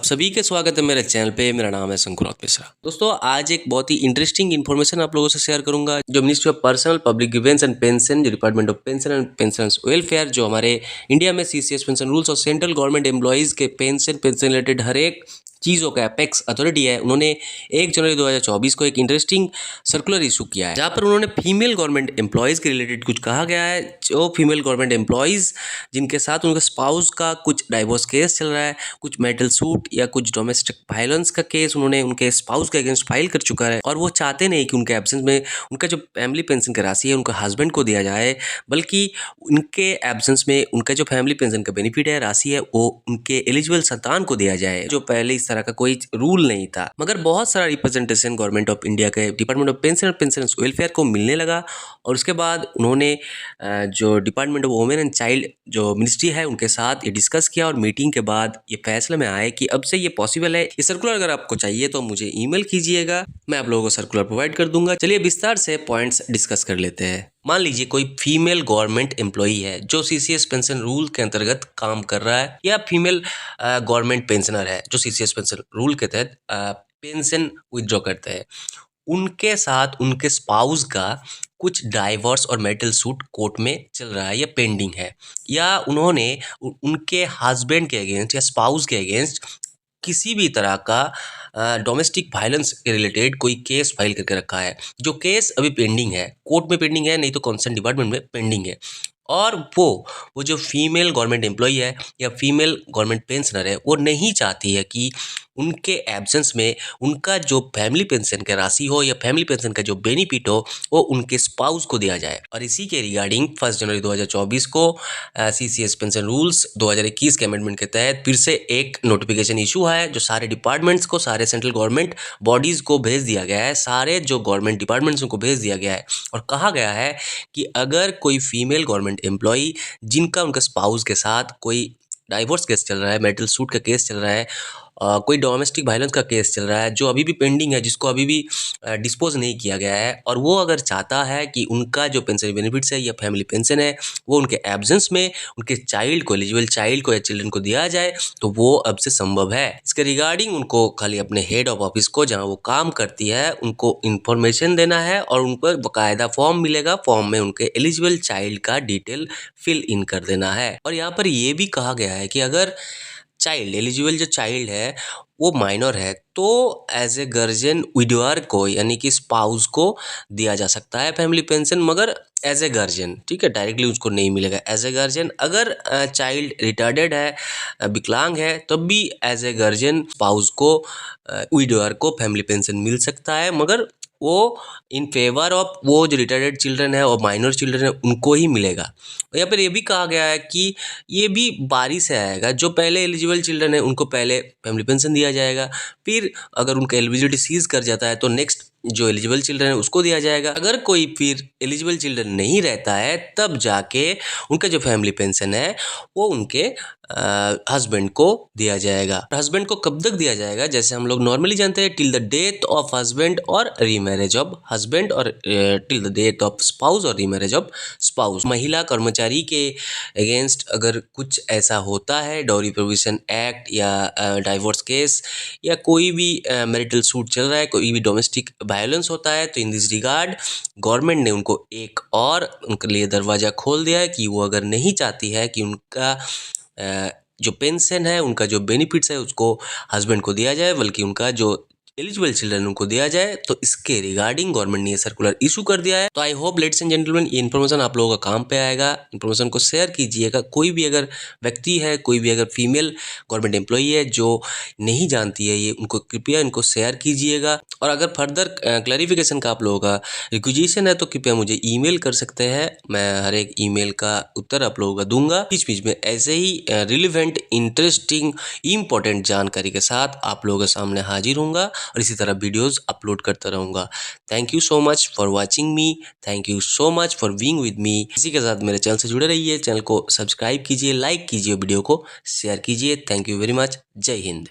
आप सभी के स्वागत है मेरे चैनल पे। मेरा नाम है शंकुरात मिश्रा। दोस्तों आज एक बहुत ही इंटरेस्टिंग इन्फॉर्मेशन आप लोगों से शेयर करूंगा। जो ministry of personal public grievance and pension, जो department of pension and pensioners welfare, जो हमारे इंडिया में सीसीएस पेंशन रूल्स और सेंट्रल गवर्नमेंट एम्प्लॉइज के पेंशन रिलेटेड हर एक चीज़ों का अपेक्स अथॉरिटी है, उन्होंने 1 जनवरी 2024 को एक इंटरेस्टिंग सर्कुलर इशू किया है, जहाँ पर उन्होंने फीमेल गवर्नमेंट एम्प्लॉयज़ के रिलेटेड कुछ कहा गया है। जो फीमेल गवर्नमेंट एम्प्लॉयज़ जिनके साथ उनके स्पाउस का कुछ डाइवोर्स केस चल रहा है, कुछ मैरिटल सूट या कुछ डोमेस्टिक वायलेंस का केस उन्होंने उनके स्पाउस के अगेंस्ट फाइल कर चुका है, और वो चाहते नहीं कि उनके एब्सेंस में उनका जो फैमिली पेंशन की राशि है उनका हस्बैंड को दिया जाए, बल्कि उनके एब्सेंस में उनका जो फैमिली पेंशन का बेनिफिट है, राशि है, वो उनके एलिजिबल संतान को दिया जाए, जो पहले इस तरह का कोई रूल नहीं था। मगर बहुत सारा रिप्रेजेंटेशन गवर्नमेंट ऑफ इंडिया के department of pension and pensioners welfare को मिलने लगा, और उसके बाद उन्होंने जो department of women and child जो मिनिस्ट्री है उनके साथ ये डिस्कस किया, और मीटिंग के बाद ये फैसले में आए कि अब से ये पॉसिबल है। ये सर्कुलर अगर आपको चाहिए तो मुझे ईमेल कीजिएगा, मैं आप लोगों को सर्कुलर प्रोवाइड कर दूंगा। चलिए विस्तार से पॉइंट्स डिस्कस कर लेते हैं। मान लीजिए कोई फीमेल गवर्नमेंट एम्प्लॉई है जो सीसीएस पेंशन रूल के अंतर्गत काम कर रहा है, या फीमेल गवर्नमेंट पेंशनर है जो सीसीएस पेंशन रूल के तहत पेंशन विथड्रॉ करते हैं। उनके साथ उनके स्पाउस का कुछ डाइवोर्स और मैरिटल सूट कोर्ट में चल रहा है या पेंडिंग है, या उन्होंने उनके हस्बैंड के अगेंस्ट या स्पाउस के अगेंस्ट किसी भी तरह का डोमेस्टिक वायलेंस के रिलेटेड कोई केस फाइल करके रखा है, जो केस अभी पेंडिंग है, कोर्ट में पेंडिंग है, नहीं तो कंसर्न डिपार्टमेंट में पेंडिंग है। और वो जो फीमेल गवर्नमेंट एम्प्लॉई है या फीमेल गवर्नमेंट पेंशनर है, वो नहीं चाहती है कि उनके एब्सेंस में उनका जो फैमिली पेंशन की राशि हो या फैमिली पेंशन का जो बेनिफिट हो वो उनके स्पाउस को दिया जाए। और इसी के रिगार्डिंग 1 जनवरी 2024 को सीसीएस पेंशन रूल्स 2021 के अमेंडमेंट के तहत फिर से एक नोटिफिकेशन इशू है, जो सारे डिपार्टमेंट्स को, सारे सेंट्रल गवर्नमेंट बॉडीज़ को भेज दिया गया है, सारे जो गवर्नमेंट डिपार्टमेंट्स को भेज दिया गया है, और कहा गया है कि अगर कोई फीमेल गवर्नमेंट एम्प्लॉई जिनका उनका स्पाउस के साथ कोई डाइवोर्स केस चल रहा है, मैरिटल सूट का केस चल रहा है, कोई डोमेस्टिक वायलेंस का केस चल रहा है जो अभी भी पेंडिंग है, जिसको अभी भी डिस्पोज नहीं किया गया है, और वो अगर चाहता है कि उनका जो पेंशन बेनिफिट्स है या फैमिली पेंशन है वो उनके एब्सेंस में उनके चाइल्ड को, एलिजिबल चाइल्ड को या चिल्ड्रन को दिया जाए, तो वो अब से संभव है। इसके रिगार्डिंग उनको खाली अपने हेड ऑफ ऑफिस को, जहाँ वो काम करती है, उनको इन्फॉर्मेशन देना है, और उनको बाकायदा फॉर्म मिलेगा, फॉर्म में उनके एलिजिबल चाइल्ड का डिटेल फिल इन कर देना है। और यहाँ पर ये भी कहा गया है कि अगर चाइल्ड, एलिजिबल जो चाइल्ड है वो माइनर है, तो एज ए गार्जियन विडोअर को, यानी कि स्पाउस को दिया जा सकता है फैमिली पेंशन, मगर एज ए गार्जियन, ठीक है, डायरेक्टली उसको नहीं मिलेगा। एज ए गार्जियन अगर चाइल्ड रिटार्डेड है, विकलांग है, तब भी एज ए गार्जियन स्पाउस को, विडोअर को फैमिली पेंशन मिल सकता है, मगर वो इन फेवर ऑफ वो जो रिटायर्ड चिल्ड्रन है और माइनर चिल्ड्रन है उनको ही मिलेगा। यहाँ पर ये भी कहा गया है कि ये भी बारी से आएगा, जो पहले एलिजिबल चिल्ड्रन है उनको पहले फैमिली पेंशन दिया जाएगा, फिर अगर उनका एलिजिबिलिटी सीज कर जाता है तो नेक्स्ट जो एलिजिबल चिल्ड्रन है उसको दिया जाएगा। अगर कोई फिर एलिजिबल चिल्ड्रन नहीं रहता है, तब जाके उनका जो फैमिली पेंशन है वो उनके हस्बैंड को दिया जाएगा। हस्बैंड को कब तक दिया जाएगा? जैसे हम लोग नॉर्मली जानते हैं, till the death of husband और रीमैरेज ऑफ हस्बैंड, और till the death of spouse और रीमैरेज ऑफ स्पाउस। महिला कर्मचारी के अगेंस्ट अगर कुछ ऐसा होता है, डॉरी प्रोविजन एक्ट या डाइवोर्स केस या कोई भी मैरिटल सूट चल रहा है, कोई भी डोमेस्टिक वायलेंस होता है, तो इन दिस रिगार्ड गवर्नमेंट ने उनको एक और उनके लिए दरवाज़ा खोल दिया है कि वो अगर नहीं चाहती है कि उनका जो पेंशन है, उनका जो बेनिफिट्स है उसको हस्बैंड को दिया जाए, बल्कि उनका जो एलिजिबल चिल्ड्रन उनको दिया जाए, तो इसके रिगार्डिंग गवर्नमेंट ने ये सर्कुलर इशू कर दिया है। तो I hope ladies and gentleman ये इन्फॉर्मेशन आप लोगों का काम पे आएगा। इन्फॉर्मेशन को शेयर कीजिएगा। कोई भी अगर व्यक्ति है, कोई भी अगर फीमेल गवर्नमेंट एम्प्लॉई है जो नहीं जानती है ये, उनको कृपया इनको शेयर कीजिएगा। और अगर फर्दर क्लैरिफिकेशन का आप लोगों का रिक्वेजिशन है तो कृपया मुझे ईमेल कर सकते हैं, मैं हर एक ईमेल का उत्तर आप लोगों का दूंगा। बीच बीच में ऐसे ही रिलेवेंट, इंटरेस्टिंग, इम्पोर्टेंट जानकारी के साथ आप लोगों के सामने हाजिर होऊंगा, और इसी तरह वीडियोस अपलोड करता रहूँगा। Thank you so much for watching me, thank you so much for being with me. इसी के साथ मेरे चैनल से जुड़े रहिए, चैनल को सब्सक्राइब कीजिए, लाइक कीजिए, वीडियो को शेयर कीजिए। Thank you very much. जय हिंद।